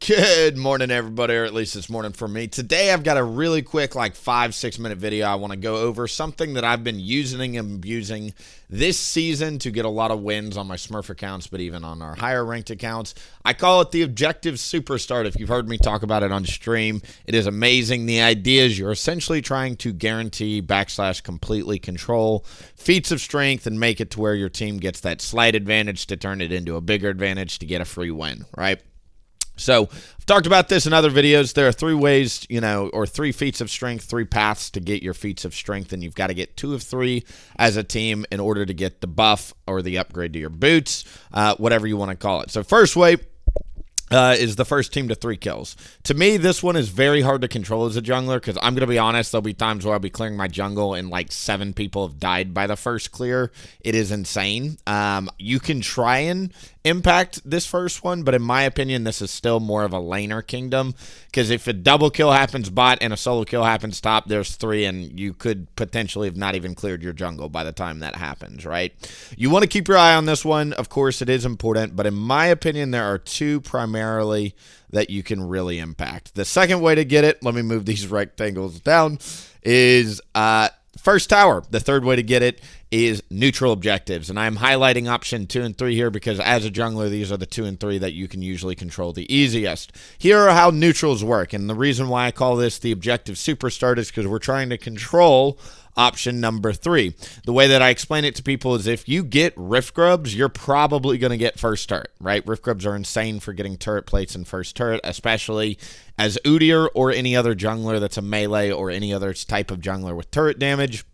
Good morning, everybody, or at least this morning for me. Today, I've got a really quick, like 5-6 minute video. I want to go over something that I've been using and abusing this season to get a lot of wins on my Smurf accounts, but even on our higher ranked accounts. I call it the Objective Superstart. If you've heard me talk about it on stream, it is amazing. The idea is you're essentially trying to guarantee / completely control feats of strength and make it to where your team gets that slight advantage to turn it into a bigger advantage to get a free win, right? So I've talked about this in other videos. There are 3 ways, or 3 feats of strength, 3 paths to get your feats of strength, and you've got to get 2 of 3 as a team in order to get the buff or the upgrade to your boots, whatever you want to call it. So first way is the first team to 3 kills. To me, this one is very hard to control as a jungler because I'm going to be honest, there'll be times where I'll be clearing my jungle and like 7 people have died by the first clear. It is insane. You can try and impact this first one, but in my opinion, this is still more of a laner kingdom because if a double kill happens bot and a solo kill happens top, there's 3 and you could potentially have not even cleared your jungle by the time that happens, right? You want to keep your eye on this one. Of course, it is important, but in my opinion, there are 2 primarily that you can really impact. The second way to get it, let me move these rectangles down, is first tower. The third way to get it is neutral objectives. And I'm highlighting option 2 and 3 here because as a jungler, these are the 2 and 3 that you can usually control the easiest. Here are how neutrals work. And the reason why I call this the Objective Superstart is because we're trying to control option number 3. The way that I explain it to people is if you get Rift Grubs, you're probably going to get first turret, right? Rift Grubs are insane for getting turret plates and first turret, especially as Udyr or any other jungler that's a melee or any other type of jungler with turret damage.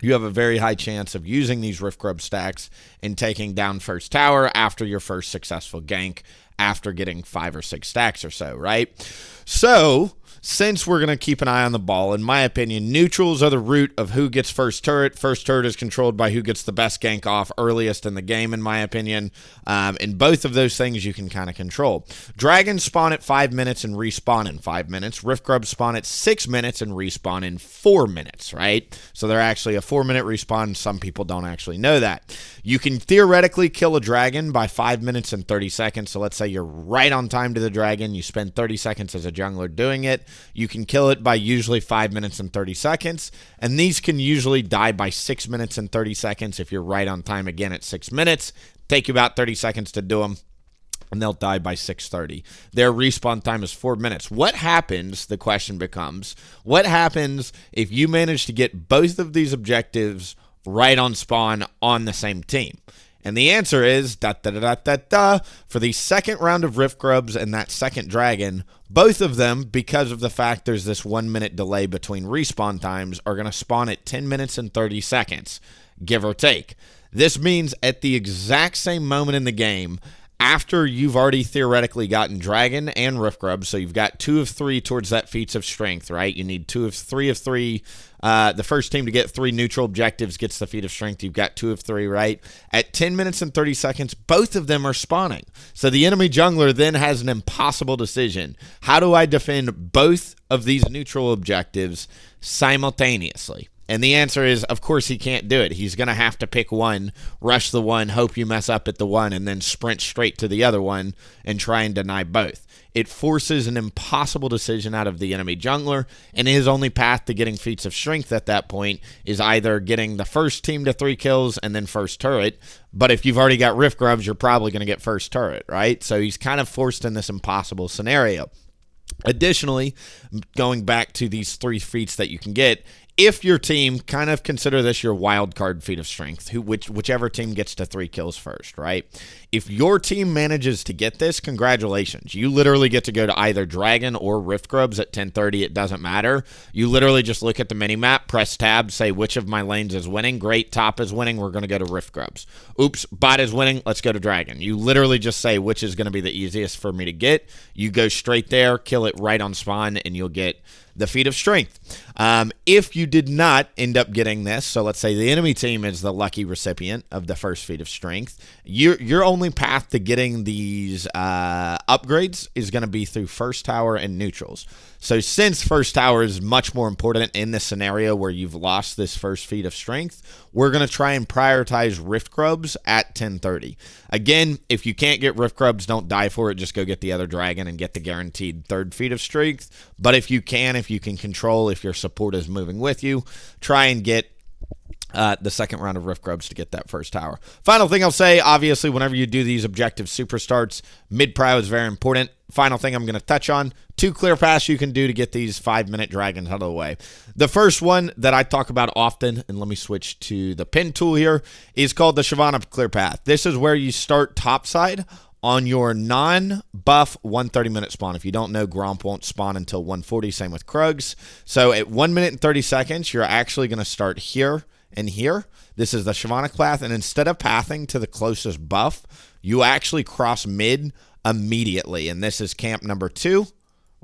You have a very high chance of using these Rift Grub stacks and taking down first tower after your first successful gank after getting 5 or 6 stacks or so, right? So since we're going to keep an eye on the ball, in my opinion, neutrals are the root of who gets first turret. First turret is controlled by who gets the best gank off earliest in the game, in my opinion. And both of those things you can kind of control. Dragons spawn at 5 minutes and respawn in 5 minutes. Rift Grubs spawn at 6 minutes and respawn in 4 minutes, right? So they're actually a 4-minute respawn. Some people don't actually know that. You can theoretically kill a dragon by 5 minutes and 30 seconds. So let's say you're right on time to the dragon. You spend 30 seconds as a jungler doing it. You can kill it by usually 5 minutes and 30 seconds. And these can usually die by 6 minutes and 30 seconds if you're right on time again at 6 minutes. Take you about 30 seconds to do them, and they'll die by 6:30. Their respawn time is 4 minutes. What happens, the question becomes, what happens if you manage to get both of these objectives right on spawn on the same team? And the answer is, for the second round of Rift Grubs and that second dragon, both of them, because of the fact there's this 1 minute delay between respawn times, are going to spawn at 10 minutes and 30 seconds, give or take. This means at the exact same moment in the game, after you've already theoretically gotten Dragon and Rift Grub, so you've got 2 of 3 towards that feats of strength, right? You need 2 of 3 of 3. The first team to get 3 neutral objectives gets the feat of strength. You've got 2 of 3, right? At 10 minutes and 30 seconds, both of them are spawning. So the enemy jungler then has an impossible decision. How do I defend both of these neutral objectives simultaneously? And the answer is, of course, he can't do it. He's going to have to pick one, rush the one, hope you mess up at the one, and then sprint straight to the other one and try and deny both. It forces an impossible decision out of the enemy jungler, and his only path to getting feats of strength at that point is either getting the first team to 3 kills and then first turret, but if you've already got Rift Grubs, you're probably going to get first turret, right? So he's kind of forced in this impossible scenario. Additionally, going back to these 3 feats that you can get, if your team, kind of consider this your wild card feat of strength, whichever team gets to 3 kills first, right? If your team manages to get this, congratulations. You literally get to go to either Dragon or Rift Grubs at 10:30. It doesn't matter. You literally just look at the mini-map, press tab, say which of my lanes is winning. Great, top is winning. We're going to go to Rift Grubs. Oops, bot is winning. Let's go to Dragon. You literally just say which is going to be the easiest for me to get. You go straight there, kill it right on spawn, and you'll get the feat of strength. If you did not end up getting this, so let's say the enemy team is the lucky recipient of the first feat of strength, you're only only path to getting these upgrades is going to be through first tower and neutrals. So since first tower is much more important in this scenario where you've lost this first feat of strength, we're going to try and prioritize Rift Grubs at 1030. Again, if you can't get Rift Grubs, don't die for it. Just go get the other dragon and get the guaranteed third feat of strength. But if you can control, if your support is moving with you, try and get the second round of Rift Grubs to get that first tower. Final thing I'll say, obviously, whenever you do these objective super starts, mid-prio is very important. Final thing I'm going to touch on, 2 clear paths you can do to get these 5-minute dragons out of the way. The first one that I talk about often, and let me switch to the pin tool here, is called the Shyvana clear path. This is where you start topside on your non-buff 130-minute spawn. If you don't know, Gromp won't spawn until 140, same with Krugs. So at 1 minute and 30 seconds, you're actually going to start here and here. This is the Shyvana path, and instead of pathing to the closest buff, you actually cross mid immediately. And this is camp number 2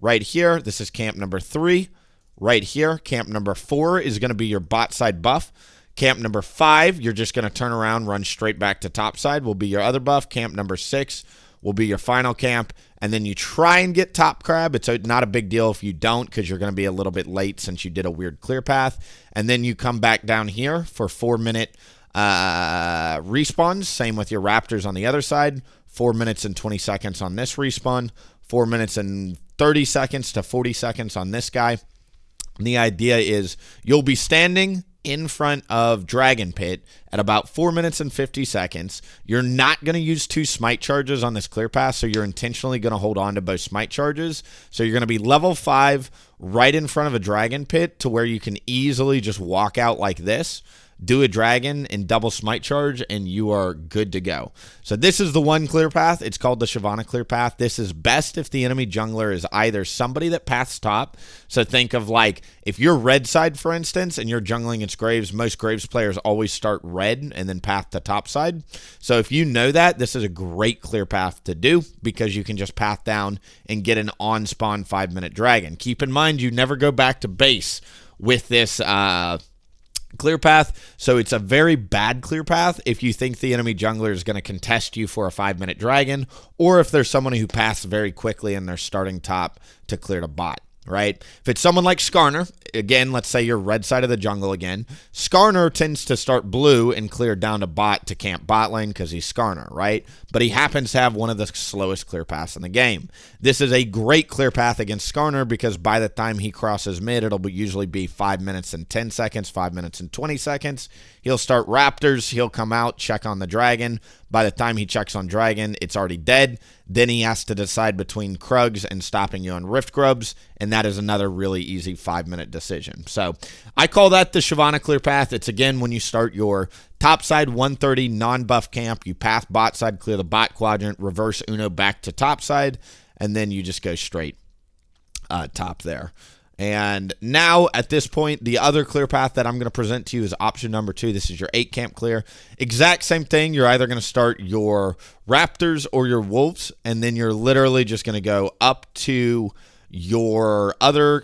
right here. This is camp number 3 right here. Camp number 4 is going to be your bot side buff. Camp number 5, you're just going to turn around, run straight back to top side, will be your other buff. Camp number 6 will be your final camp. And then you try and get top crab. It's not a big deal if you don't, because you're going to be a little bit late since you did a weird clear path. And then you come back down here for 4-minute respawns. Same with your raptors on the other side. 4 minutes and 20 seconds on this respawn. 4 minutes and 30 seconds to 40 seconds on this guy. And the idea is you'll be standing in front of Dragon Pit at about 4 minutes and 50 seconds. You're not going to use 2 smite charges on this clear path, so you're intentionally going to hold on to both smite charges. So you're going to be level 5 right in front of a Dragon Pit to where you can easily just walk out like this, do a dragon and double smite charge, and you are good to go. So this is the one clear path. It's called the Shyvana clear path. This is best if the enemy jungler is either somebody that paths top. So think of like if you're red side, for instance, and you're jungling its Graves, most Graves players always start red and then path to top side. So if you know that, this is a great clear path to do because you can just path down and get an on-spawn 5-minute dragon. Keep in mind, you never go back to base with this clear path, so it's a very bad clear path if you think the enemy jungler is going to contest you for a 5-minute dragon, or if there's someone who paths very quickly and they're starting top to clear to bot, right? If it's someone like Skarner, again, let's say you're red side of the jungle again, Skarner tends to start blue and clear down to bot to camp bot lane because he's Skarner, right? But he happens to have one of the slowest clear paths in the game. This is a great clear path against Skarner because by the time he crosses mid, it'll usually be 5 minutes and 10 seconds, 5 minutes and 20 seconds. He'll start raptors, he'll come out, check on the dragon. By the time he checks on dragon, it's already dead. Then he has to decide between Krugs and stopping you on Rift Grubs, and that is another really easy 5-minute decision. So I call that the Shyvana clear path. It's again when you start your top side 130 non-buff camp, you path bot side, clear the bot quadrant, reverse Uno back to top side, and then you just go straight top there. And now, at this point, the other clear path that I'm going to present to you is option number 2. This is your 8 camp clear. Exact same thing. You're either going to start your raptors or your wolves, and then you're literally just going to go up to your other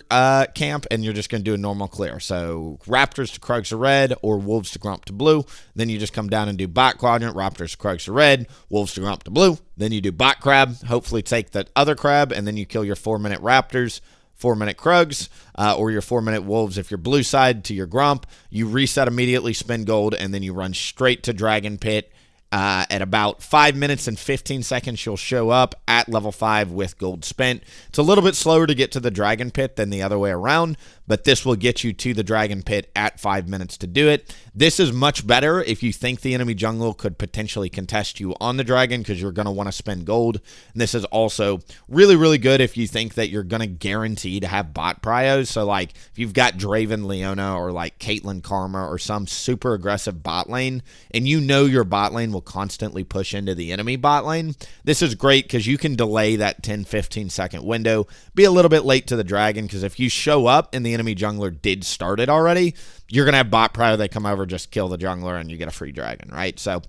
camp, and you're just going to do a normal clear. So raptors to Krugs to red, or wolves to Grump to blue. Then you just come down and do bot quadrant, raptors to Krugs to red, wolves to Grump to blue. Then you do bot crab, hopefully take that other crab, and then you kill your 4-minute raptors, 4-minute Krugs, or your 4-minute wolves if you're blue side to your Grump. You reset immediately, spend gold, and then you run straight to Dragon Pit. At about 5 minutes and 15 seconds, you'll show up at level 5 with gold spent. It's a little bit slower to get to the Dragon Pit than the other way around, but this will get you to the Dragon Pit at 5 minutes to do it. This is much better if you think the enemy jungle could potentially contest you on the dragon because you're going to want to spend gold. And this is also really, really good if you think that you're going to guarantee to have bot prios. So like if you've got Draven Leona or like Caitlyn Karma or some super aggressive bot lane, and you know your bot lane will constantly push into the enemy bot lane, this is great because you can delay that 10-15 second window, be a little bit late to the dragon, because if you show up and the enemy jungler did start it already, you're going to have bot prio, they come over, just kill the jungler, and you get a free dragon, right? So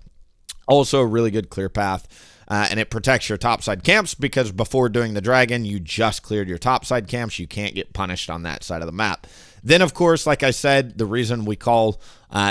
also a really good clear path. and it protects your topside camps because before doing the dragon, you just cleared your topside camps. You can't get punished on that side of the map. Then, of course, like I said, the reason we call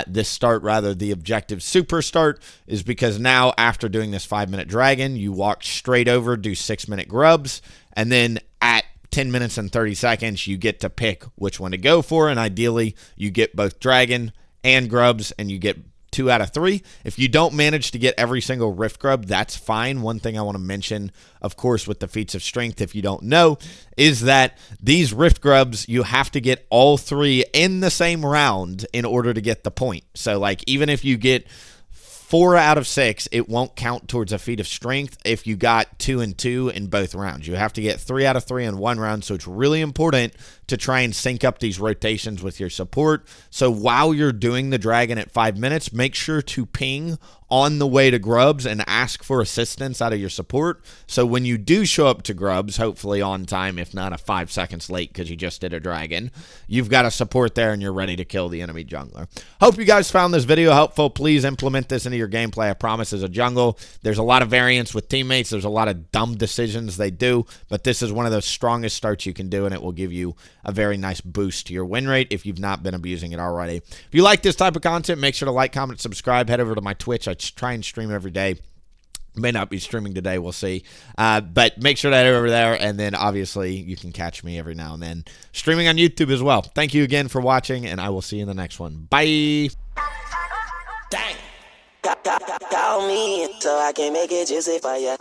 this start rather the objective super start is because now after doing this 5-minute dragon, you walk straight over, do 6-minute grubs, and then at 10 minutes and 30 seconds, you get to pick which one to go for, and ideally, you get both dragon and grubs, and you get 2 out of 3. If you don't manage to get every single rift grub, that's fine. One thing I want to mention, of course, with the feats of strength, if you don't know, is that these rift grubs, you have to get all 3 in the same round in order to get the point. So, like, even if you get 4 out of 6, it won't count towards a feat of strength if you got 2 and 2 in both rounds. You have to get 3 out of 3 in one round, so it's really important to try and sync up these rotations with your support. So while you're doing the dragon at 5 minutes, make sure to ping on the way to grubs and ask for assistance out of your support. So when you do show up to grubs, hopefully on time, if not 5 seconds late because you just did a dragon, you've got a support there and you're ready to kill the enemy jungler. Hope you guys found this video helpful. Please implement this into your gameplay. I promise as a jungle, there's a lot of variance with teammates. There's a lot of dumb decisions they do, but this is one of the strongest starts you can do, and it will give you a very nice boost to your win rate if you've not been abusing it already. If you like this type of content, make sure to like, comment, subscribe. Head over to my Twitch. I try and stream every day. May not be streaming today. We'll see. But make sure to head over there, and then obviously you can catch me every now and then streaming on YouTube as well. Thank you again for watching, and I will see you in the next one. Bye. Dang. Call me so I can make it juicy for ya.